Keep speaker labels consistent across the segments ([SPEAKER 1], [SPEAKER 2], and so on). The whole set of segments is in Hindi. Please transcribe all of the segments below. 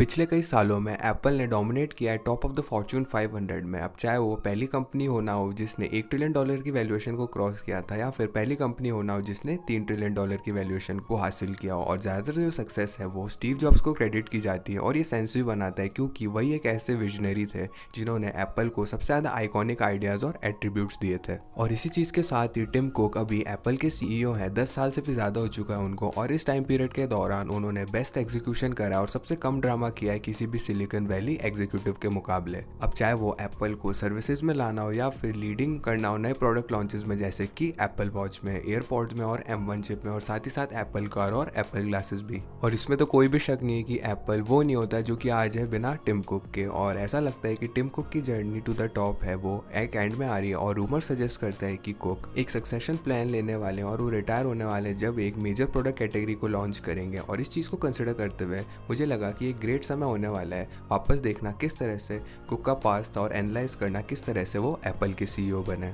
[SPEAKER 1] पिछले कई सालों में एप्पल ने डोमिनेट किया है टॉप ऑफ द फॉर्च्यून 500 में। अब चाहे वो पहली कंपनी हो ना हो जिसने $1 ट्रिलियन की वैल्यूएशन को क्रॉस किया था, या फिर पहली कंपनी हो ना हो जिसने $3 ट्रिलियन की वैल्यूएशन को हासिल किया हो। और ज़्यादातर जो सक्सेस है वो स्टीव जॉब्स को क्रेडिट की जाती है, और ये सेंस भी बनाता है क्योंकि वही एक ऐसे विजनरी थे जिन्होंने एप्पल को सबसे ज़्यादा आइकॉनिक आइडियाज़ और एट्रीब्यूट्स दिए थे। और इसी चीज़ के साथ ही टिम कुक अभी एप्पल के CEO हैं, 10 साल से भी ज़्यादा हो चुका है उनको, और इस टाइम पीरियड के दौरान उन्होंने बेस्ट एग्जीक्यूशन करा और सबसे कम ड्रामा किया है किसी भी सिलिकॉन वैली एग्जीक्यूटिव के मुकाबले। अब चाहे वो एप्पल को सर्विसेज में लाना हो या फिर लीडिंग करना हो नए प्रोडक्ट लॉन्चेस में, जैसे कि एप्पल वॉच में, एयरपॉड्स में और M1 चिप में, और साथ ही साथ एप्पल कार और एप्पल ग्लासेस भी। और इसमें तो कोई भी शक नहीं है कि एप्पल वो नहीं होता जो कि आज है बिना टिम कुक के। और ऐसा लगता है कि टिम कुक की जर्नी टू द टॉप है वो एक एंड में आ रही है, और रूमर सजेस्ट करता है कि कुक एक सक्सेशन प्लान लेने वाले हैं और वो रिटायर होने वाले जब एक मेजर प्रोडक्ट कैटेगरी को लॉन्च करेंगे। और इस चीज़ को कंसिडर करते हुए मुझे लगा कि एक ग्रेट समय होने वाला है वापस देखना किस तरह से कुक का पास था और एनालाइज करना किस तरह से वो एप्पल के CEO बने।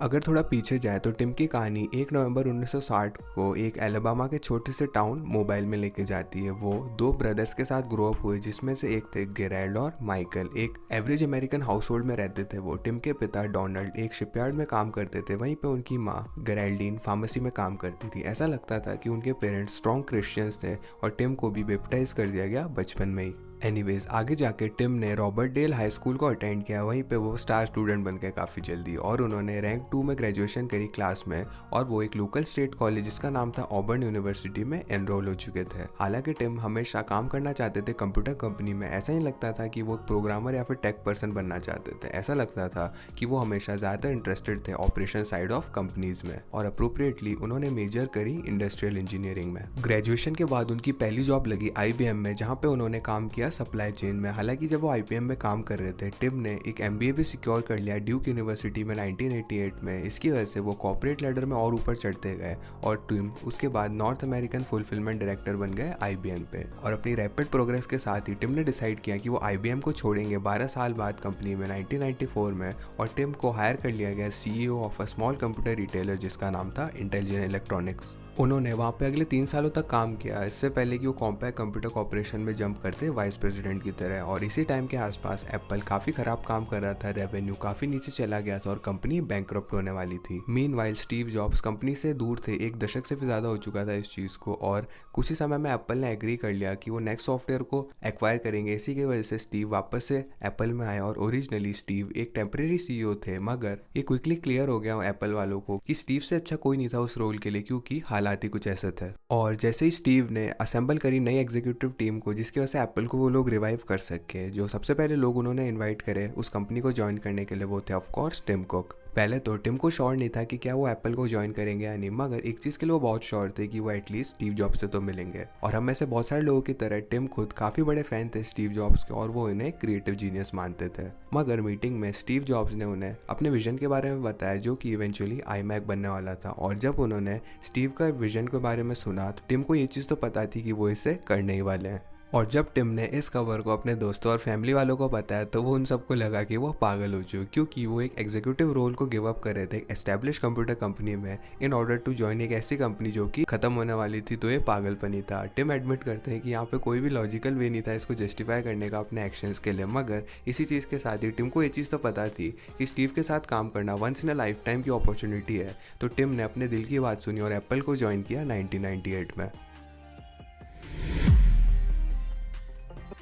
[SPEAKER 1] अगर थोड़ा पीछे जाए तो टिम की कहानी 1 नवंबर 1960 को एक एलबामा के छोटे से टाउन मोबाइल में लेके जाती है। वो दो ब्रदर्स के साथ ग्रो अप हुए, जिसमें से एक थे गेराल्ड और माइकल। एक एवरेज अमेरिकन हाउस होल्ड में रहते थे वो। टिम के पिता डोनाल्ड एक शिपयार्ड में काम करते थे, वहीं पे उनकी माँ गेराल्डीन फार्मेसी में काम करती थी। ऐसा लगता था कि उनके पेरेंट्स स्ट्रॉन्ग क्रिश्चियंस थे, और टिम को भी बैप्टाइज कर दिया गया बचपन में ही। एनीवेज, आगे जाके टिम ने रॉबर्ट डेल हाई स्कूल को अटेंड किया, वहीं पे वो स्टार स्टूडेंट बन गए काफ़ी जल्दी, और उन्होंने रैंक 2 में ग्रेजुएशन करी क्लास में, और वो एक लोकल स्टेट कॉलेज जिसका नाम था ऑबर्न यूनिवर्सिटी में एनरोल हो चुके थे। हालांकि टिम हमेशा काम करना चाहते थे कंप्यूटर कंपनी में। ऐसा नहीं लगता था कि वो प्रोग्रामर या फिर टेक पर्सन बनना चाहते थे, ऐसा लगता था कि वो हमेशा ज़्यादातर इंटरेस्टेड थे ऑपरेशन साइड ऑफ कंपनीज में। और अप्रोप्रिएटली उन्होंने मेजर करी इंडस्ट्रियल इंजीनियरिंग में। ग्रेजुएशन के बाद उनकी पहली जॉब लगी IBM में, जहाँ पे उन्होंने काम किया सप्लाई चेन में। हालांकि जब वो IBM में काम कर रहे थे, टिम ने एक MBA भी सिक्योर कर लिया ड्यूक यूनिवर्सिटी में 1988 में। इसकी वजह से वो कॉर्पोरेट लेडर में और ऊपर चढ़ते गए, और टिम उसके बाद नॉर्थ अमेरिकन फुलफिलमेंट डायरेक्टर बन गए IBM पे। और अपनी रैपिड प्रोग्रेस के साथ ही टिम ने डिसाइड किया कि वो IBM को छोड़ेंगे 12 साल बाद कंपनी में 1994 में, और टिम को हायर कर लिया गया CEO of a small computer retailer जिसका नाम था इंटेलिजेंट इलेक्ट्रॉनिक्स। उन्होंने वहाँ पे अगले 3 सालों तक काम किया, इससे पहले कि वो कॉम्पैक्ट कंप्यूटर कॉर्पोरेशन में जंप करते वाइस प्रेसिडेंट की तरह। और इसी टाइम के आसपास एप्पल काफ़ी खराब काम कर रहा था, रेवेन्यू काफ़ी नीचे चला गया था, और कंपनी बैंकरप्ट होने वाली थी। मीनवाइल स्टीव जॉब्स कंपनी से दूर थे, 1 दशक से भी ज़्यादा हो चुका था इस चीज़ को, और कुछ ही समय में एप्पल ने एग्री कर लिया कि वो नेक्स्ट सॉफ्टवेयर को एक्वायर करेंगे। इसी की वजह से स्टीव वापस से एप्पल में आए, और ओरिजिनली स्टीव एक टेम्परेरी CEO थे, मगर ये क्विकली क्लियर हो गया एप्पल वालों को कि स्टीव से अच्छा कोई नहीं था उस रोल के लिए, क्योंकि हालात ही कुछ ऐसे थे। और जैसे ही स्टीव ने असेंबल करी नई एग्जीक्यूटिव टीम को, जिसकी वजह से एप्पल को वो लोग रिवाइव कर सके, जो सबसे पहले लोग उन्होंने इनवाइट करे उस कंपनी को ज्वाइन करने के लिए वो थे ऑफ कोर्स टिम कुक। पहले तो टिम को श्योर नहीं था कि क्या वो एप्पल को ज्वाइन करेंगे या नहीं, मगर एक चीज़ के लिए वो बहुत श्योर थे कि वो एटलीस्ट स्टीव जॉब्स से तो मिलेंगे। और हम में से बहुत सारे लोगों की तरह टिम खुद काफ़ी बड़े फैन थे स्टीव जॉब्स के, और वो इन्हें क्रिएटिव जीनियस मानते थे। मगर मीटिंग में स्टीव जॉब्स ने उन्हें अपने विजन के बारे में बताया, जो कि इवेंचुअली iMac बनने वाला था। और जब उन्होंने स्टीव का विजन के बारे में सुना तो टिम को ये चीज़ तो पता थी कि वो इसे करने ही वाले हैं। और जब टिम ने इस खबर को अपने दोस्तों और फैमिली वालों को बताया तो वो उन सबको लगा कि वो पागल हो चुके, क्योंकि वो एक एग्जीक्यूटिव रोल को गिव अप कर रहे थे एस्टैब्लिश कंप्यूटर कंपनी में इन ऑर्डर टू ज्वाइन एक ऐसी कंपनी जो कि खत्म होने वाली थी। तो ये पागलपनी था। टिम एडमिट करते हैं कि यहाँ पे कोई भी लॉजिकल वे नहीं था इसको जस्टिफाई करने का अपने एक्शंस के लिए, मगर इसी चीज़ के साथ ही टिम को ये चीज़ तो पता थी कि स्टीव के साथ काम करना once in a lifetime की अपॉर्चुनिटी है। तो टिम ने अपने दिल की बात सुनी और एप्पल को ज्वाइन किया 1998 में।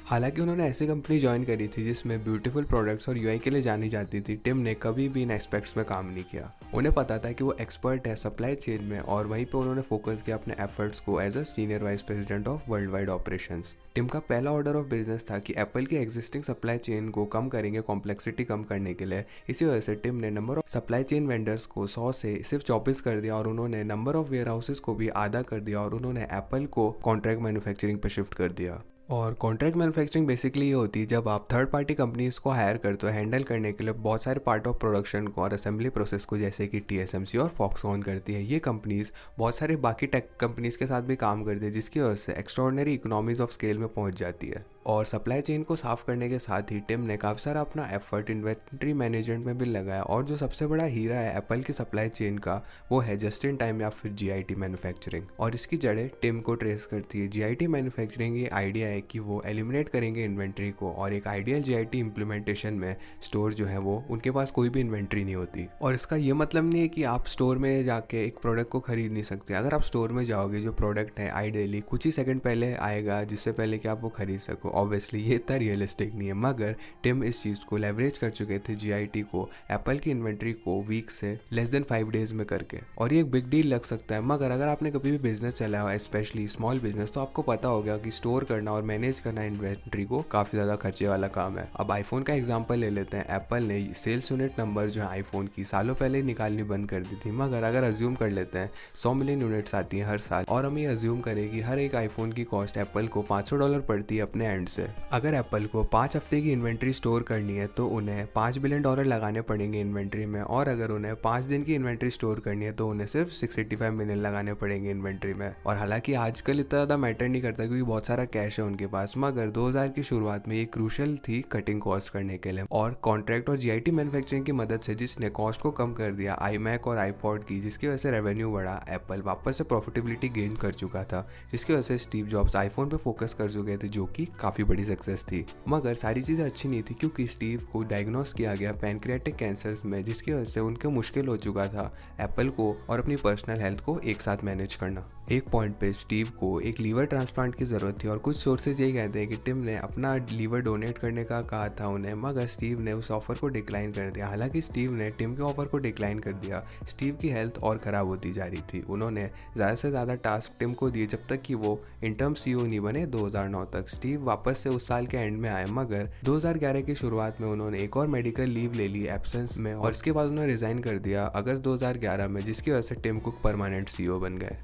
[SPEAKER 1] हालांकि उन्होंने ऐसी कंपनी ज्वाइन करी थी जिसमें ब्यूटीफुल प्रोडक्ट्स और UI के लिए जानी जाती थी, टिम ने कभी भी इन एस्पेक्ट्स में काम नहीं किया। उन्हें पता था कि वो एक्सपर्ट है सप्लाई चेन में, और वहीं पे उन्होंने फोकस किया अपने एफर्ट्स को as a senior vice president of worldwide operations. Tim का पहला ऑर्डर ऑफ बिजनेस था कि एप्पल की एग्जिस्टिंग सप्लाई चेन को कम करेंगे कॉम्प्लेक्सिटी कम करने के लिए। इसी वजह से टिम ने number of supply chain vendors को 100 से सिर्फ 24 कर दिया, और उन्होंने नंबर ऑफ वेयर हाउसेस को भी आधा कर दिया, और उन्होंने एप्पल को कॉन्ट्रैक्ट मैन्युफैक्चरिंग पर शिफ्ट कर दिया। और कॉन्ट्रैक्ट मैन्युफैक्चरिंग बेसिकली ये होती है जब आप थर्ड पार्टी कंपनीज को हायर करते हो हैंडल करने के लिए बहुत सारे पार्ट ऑफ प्रोडक्शन को और असेंबली प्रोसेस को, जैसे कि TSMC और फॉक्सकॉन करती है। ये कंपनीज बहुत सारे बाकी टेक कंपनीज के साथ भी काम करती है, जिसकी वजह से एक्स्ट्राऑर्डिनरी इकोनॉमीज ऑफ स्केल में पहुंच जाती है। और सप्लाई चेन को साफ करने के साथ ही टिम ने काफ़ी सारा अपना एफर्ट इन्वेंट्री मैनेजमेंट में भी लगाया। और जो सबसे बड़ा हीरा है एप्पल की सप्लाई चेन का वो है जस्ट इन टाइम या फिर जीआईटी मैन्युफैक्चरिंग। और इसकी जड़ें टिम को ट्रेस करती है। जीआईटी मैन्युफैक्चरिंग ये आइडिया है कि वो एलिमिनेट करेंगे इन्वेंट्री को, और एक आइडियल जीआईटी इम्प्लीमेंटेशन में स्टोर जो है वो उनके पास कोई भी इन्वेंट्री नहीं होती। और इसका ये मतलब नहीं है कि आप स्टोर में जाके एक प्रोडक्ट को खरीद नहीं सकते। अगर आप स्टोर में जाओगे जो प्रोडक्ट है आइडियली कुछ ही सेकंड पहले आएगा जिससे पहले कि आप वो खरीद सको। ऑब्वियसली ये इतना रियलिस्टिक नहीं है, मगर टिम इस चीज़ को लेवरेज कर चुके थे जीआईटी को एप्पल की इन्वेंट्री को वीक से लेस देन 5 डेज में करके। और ये एक बिग डील लग सकता है, मगर अगर आपने कभी भी बिजनेस चलाया हो स्पेशली स्मॉल बिजनेस तो आपको पता होगा कि स्टोर करना और मैनेज करना इन्वेंट्री को काफ़ी ज़्यादा खर्चे वाला काम है। अब आईफोन का एग्जाम्पल ले लेते हैं। एप्पल ने सेल्स यूनिट नंबर जो है आईफोन की सालों पहले निकालनी बंद कर दी थी, मगर अगर अज्यूम कर लेते हैं 100 मिलियन यूनिट्स आती हैं हर साल, और हम ये अज्यूम करें कि हर एक आईफोन की कॉस्ट एप्पल को $500 पड़ती है अपने एंड से। अगर एप्पल को 5 हफ्ते की इन्वेंट्री स्टोर करनी है तो उन्हें $5 बिलियन लगाने पड़ेंगे इन्वेंट्री में, और अगर उन्हें 5 दिन की इन्वेंट्री स्टोर करनी है तो उन्हें सिर्फ 685 मिलियन लगाने पड़ेंगे इन्वेंट्री में। और हालांकि आजकल इतना ज़्यादा मैटर नहीं करता क्योंकि बहुत सारा कैश है उनके पास, मगर 2000 की शुरुआत में ये क्रूशल थी कटिंग कॉस्ट करने के लिए। और कॉन्ट्रैक्ट और जीआईटी मैन्युफैक्चरिंग की मदद से जिसने कॉस्ट को कम कर दिया iMac और iPod की, जिसकी वजह से रेवेन्यू बढ़ा, एप्पल वापस से प्रॉफिटेबिलिटी गेन कर चुका था, जिसकी वजह से स्टीव जॉब्स आईफोन पे फोकस कर चुके थे जो कि काफ़ी बड़ी सक्सेस थी। मगर सारी चीज़ें अच्छी नहीं थी क्योंकि स्टीव को डायग्नोस किया गया पैनक्रियाटिक कैंसर में, जिसकी वजह से उनके मुश्किल हो चुका था एप्पल को और अपनी पर्सनल हेल्थ को एक साथ मैनेज करना। एक पॉइंट पे स्टीव को एक लीवर ट्रांसप्लांट की ज़रूरत थी और कुछ सोर्सेज यही कहते हैं कि टिम ने अपना लीवर डोनेट करने का कहा था उन्हें, मगर स्टीव ने उस ऑफर को डिक्लाइन कर दिया। हालांकि स्टीव ने टिम के ऑफर को डिक्लाइन कर दिया, स्टीव की हेल्थ और ख़राब होती जा रही थी। उन्होंने ज़्यादा से ज़्यादा टास्क टिम को दिए जब तक कि वो इंटर्म सीईओ नहीं बने 2009 तक। स्टीव वापस से उस साल के एंड में आए, मगर 2011 की शुरुआत में उन्होंने एक और मेडिकल लीव ले ली एब्सेंस में, और इसके बाद उन्होंने रिजाइन कर दिया अगस्त 2011 में, जिसकी वजह से टिम कुक परमानेंट सीईओ बन गए।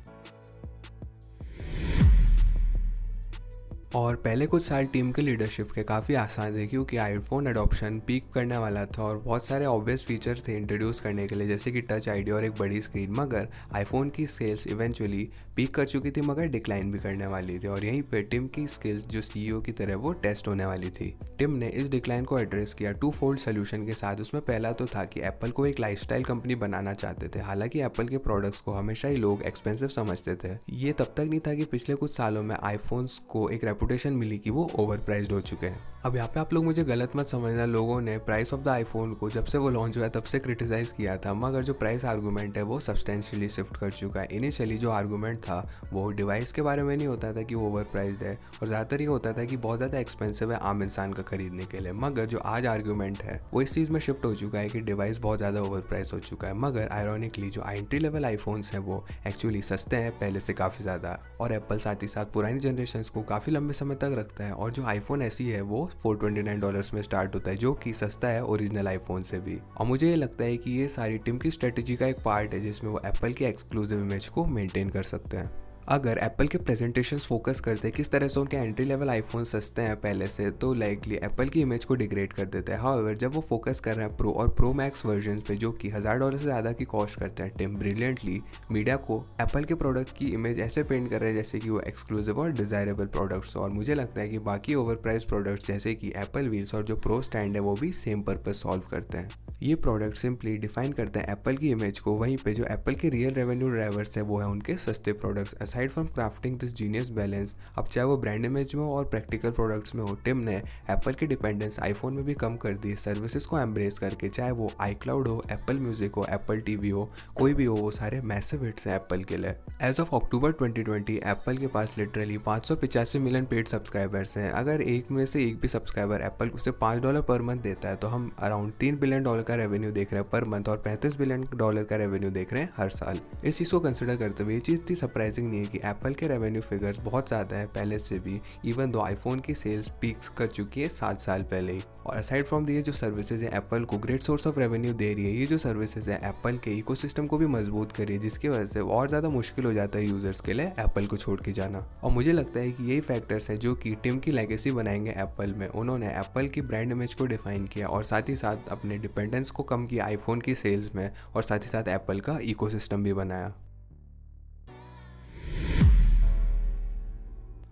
[SPEAKER 1] और पहले कुछ साल टीम के लीडरशिप के काफ़ी आसान थे क्योंकि आईफोन अडॉप्शन पीक करने वाला था और बहुत सारे ऑब्वियस फीचर थे इंट्रोड्यूस करने के लिए, जैसे कि टच आईडी और एक बड़ी स्क्रीन। मगर आईफोन की सेल्स इवेंचुअली पीक कर चुकी थी मगर डिक्लाइन भी करने वाली थी, और यहीं पे टिम की स्किल्स जो सीईओ की तरह वो टेस्ट होने वाली थी। टिम ने इस डिक्लाइन को एड्रेस किया 2 फोल्ड सोल्यूशन के साथ। उसमें पहला तो था कि एप्पल को एक लाइफस्टाइल कंपनी बनाना चाहते थे। हालांकि एप्पल के प्रोडक्ट्स को हमेशा ही लोग एक्सपेंसिव समझते थे। ये तब तक नहीं था कि पिछले कुछ सालों में आईफोन्स को एक रेपुटेशन मिली कि वो ओवर प्राइस्ड हो चुके हैं। अब यहाँ पे आप लोग मुझे गलत मत समझना, लोगों ने प्राइस ऑफ द आईफोन को जब से वो लॉन्च हुआ तब से क्रिटिसाइज किया था, मगर जो प्राइस आर्गूमेंट है वो सब्सटेंशियली शिफ्ट कर चुका है। इनिशियली जो आर्गूमेंट था वो डिवाइस के बारे में नहीं होता था कि वो ओवर प्राइस्ड है, और ज़्यादातर ये होता था कि बहुत ज़्यादा एक्सपेंसिव है आम इंसान का खरीदने के लिए। मगर जो आज आर्गूमेंट है वो इस चीज़ में शिफ्ट हो चुका है कि डिवाइस बहुत ज़्यादा ओवर प्राइस हो चुका है। मगर आयरॉनिकली जो एंट्री लेवल आईफोन्स हैं वो एक्चुअली सस्ते हैं पहले से काफ़ी ज़्यादा, और एप्पल साथ ही साथ पुरानी जनरेशन को काफ़ी लंबे समय तक रखता है। और जो आईफोन ऐसी है वो $429 में स्टार्ट होता है, जो कि सस्ता है ओरिजिनल आईफोन से भी। और मुझे ये लगता है कि ये सारी टिम की स्ट्रेटेजी का एक पार्ट है जिसमें वो एप्पल की एक्सक्लूसिव इमेज को मेंटेन कर सकते हैं। अगर एप्पल के प्रेजेंटेशंस फोकस करते किस तरह से उनके एंट्री लेवल आईफोन सस्ते हैं पहले से, तो लाइकली एप्पल की इमेज को डिग्रेड कर देते हैं। हाउएवर जब वो फोकस कर रहे हैं प्रो और प्रो मैक्स वर्जन पे जो कि $1000 से ज़्यादा की कॉस्ट करते हैं, टिम ब्रिलियंटली मीडिया को एप्पल के प्रोडक्ट की इमेज ऐसे पेंट कर रहे हैं जैसे कि वो एक्सक्लूसिव और डिजायरेबल प्रोडक्ट्स। और मुझे लगता है कि बाकी ओवर प्राइस प्रोडक्ट्स जैसे कि एप्पल व्हील्स और जो प्रो स्टैंड है वो भी सेम पर्पज सॉल्व करते हैं। ये प्रोडक्ट सिंपली डिफाइन करते हैं एप्पल की इमेज को, वहीं पे जो एप्पल के रियल रेवेन्यू ड्राइवर्स है वो है उनके सस्ते products. Aside from crafting this genius balance, अब चाहे वो ब्रांड इमेज में हो और प्रैक्टिकल प्रोडक्ट्स में हो, टिम ने एप्पल की डिपेंडेंस आईफोन में भी कम कर दी सर्विसेज को एम्ब्रेस करके। चाहे वो iCloud हो, एप्पल म्यूजिक हो, एप्पल टीवी हो, कोई भी हो, वो सारे मैसिव हिट्स हैं एप्पल के लिए। एज ऑफ अक्टूबर 2020 एप्पल के पास लिटरली 585 मिलियन पेड सब्सक्राइबर्स हैं। अगर एक में से एक भी सब्सक्राइबर एप्पल उसे $5 पर मंथ देता है तो हम अराउंड $3 बिलियन का रेवेन्यू देख रहे हैं पर मंथ, और $35 बिलियन का रेवेन्यू देख रहे हैं हर साल। इस चीज़ को कंसिडर करते हुए ये चीज़ इतनी सरप्राइजिंग नहीं है कि एप्पल के रेवेन्यू फिगर्स बहुत ज़्यादा है पहले से भी, इवन दो आईफोन की सेल्स पीक्स कर चुकी है 7 साल पहले ही। और असाइड फ्रॉम ये जो सर्विसेज है एप्पल को ग्रेट सोर्स ऑफ रेवेन्यू दे रही है, ये जो सर्विसेज है एप्पल के इकोसिस्टम को भी मजबूत कर रही है, जिसकी वजह से और ज़्यादा मुश्किल हो जाता है यूजर्स के लिए एप्पल को छोड़ के जाना। और मुझे लगता है कि यही फैक्टर्स है जो कि टिम की लेगेसी बनाएंगे एप्पल में। उन्होंने एप्पल की ब्रांड इमेज को डिफाइन किया और साथ ही साथ अपने डिपेंडेंस को कम किया आईफोन की सेल्स में, और साथ ही साथ एप्पल का इकोसिस्टम भी बनाया।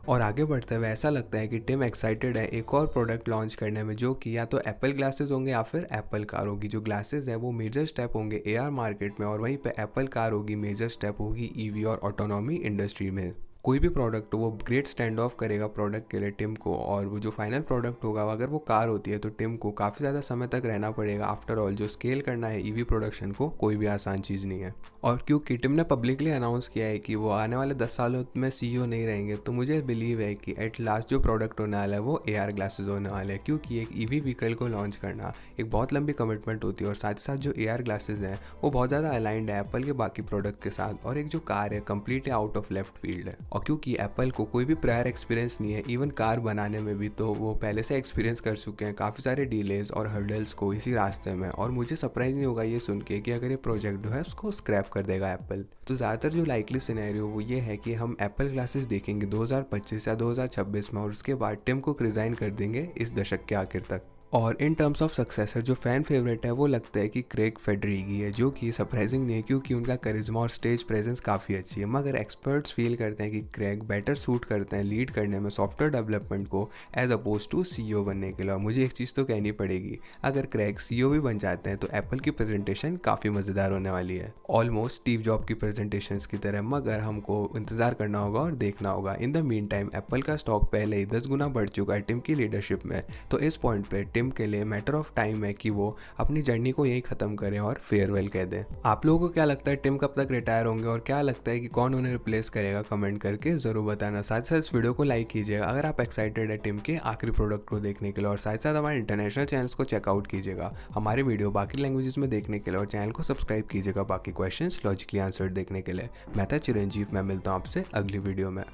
[SPEAKER 1] और आगे बढ़ते हुए ऐसा लगता है कि टिम एक्साइटेड है एक और प्रोडक्ट लॉन्च करने में, जो कि या तो एप्पल ग्लासेस होंगे या फिर एप्पल कार होगी। जो ग्लासेस है वो मेजर स्टेप होंगे एआर मार्केट में, और वहीं पे एप्पल कार होगी मेजर स्टेप होगी ईवी और ऑटोनॉमी इंडस्ट्री में। कोई भी प्रोडक्ट हो वो ग्रेट स्टैंड ऑफ करेगा प्रोडक्ट के लिए टिम को, और वो जो फाइनल प्रोडक्ट होगा अगर वो कार होती है तो टिम को काफ़ी ज़्यादा समय तक रहना पड़ेगा। आफ्टर ऑल जो स्केल करना है ईवी प्रोडक्शन को कोई भी आसान चीज़ नहीं है। और क्योंकि टिम ने पब्लिकली अनाउंस किया है कि वो आने वाले 10 सालों में सीईओ नहीं रहेंगे, तो मुझे बिलीव है कि एट लास्ट जो प्रोडक्ट होने वाला है वो एआर ग्लासेस होने वाले हैं, क्योंकि एक ईवी व्हीकल को लॉन्च करना एक बहुत लंबी कमिटमेंट होती है। और साथ ही साथ जो एआर ग्लासेस हैं वो बहुत ज़्यादा अलाइंड है एप्पल के बाकी प्रोडक्ट के साथ, और एक जो कार है completely out of left field है। और क्योंकि एप्पल को कोई भी प्रायर एक्सपीरियंस नहीं है इवन कार बनाने में भी, तो वो पहले से एक्सपीरियंस कर चुके हैं काफ़ी सारे डिलेज और हर्डल्स को इसी रास्ते में। और मुझे सरप्राइज नहीं होगा ये सुन के कि अगर ये प्रोजेक्ट जो है उसको स्क्रैप कर देगा एप्पल। तो ज़्यादातर जो लाइकली सिनेरियो वो ये है कि हम एप्पल ग्लासेस देखेंगे 2025 या 2026 में, और उसके बाद टिम कुक रिज़ाइन कर देंगे इस दशक के आखिर तक। और इन टर्म्स ऑफ सक्सेसर जो फ़ैन फेवरेट है वो लगता है कि क्रेग फेडरिगी है, जो कि सरप्राइजिंग नहीं है क्योंकि उनका करिश्मा और स्टेज प्रेजेंस काफ़ी अच्छी है। मगर एक्सपर्ट्स फील करते हैं कि क्रेग बेटर सूट करते हैं लीड करने में सॉफ्टवेयर डेवलपमेंट को एज अपोज टू सीईओ बनने के लिए। और मुझे एक चीज़ तो कहनी पड़ेगी, अगर क्रेग सीईओ भी बन जाते हैं तो एप्पल की प्रेजेंटेशन काफ़ी मज़ेदार होने वाली है, ऑलमोस्ट स्टीव जॉब की प्रेजेंटेशन की तरह। मगर हमको इंतज़ार करना होगा और देखना होगा। In the mean time Apple का स्टॉक पहले ही 10 गुना बढ़ चुका है टिम की लीडरशिप में, तो इस पॉइंट पर टिम के लिए मैटर ऑफ टाइम है कि वो अपनी जर्नी को यही खत्म करें और फेयरवेल कह दें। आप लोगों को क्या लगता है टिम कब तक रिटायर होंगे, और क्या लगता है कि कौन उन्हें रिप्लेस करेगा? कमेंट करके जरूर बताना। साथ साथ इस वीडियो को लाइक कीजिएगा अगर आप एक्साइटेड है टिम के आखिरी प्रोडक्ट को देखने के लिए, और साथ साथ हमारे इंटरनेशनल चैनल्स को चेकआउट कीजिएगा हमारे वीडियो बाकी लैंग्वेजेस में देखने के लिए, और चैनल को सब्सक्राइब कीजिएगा बाकी क्वेश्चंस लॉजिकली आंसर्ड देखने के लिए। मैं था चिरंजीव, मैं मिलता हूँ आपसे अगली वीडियो में।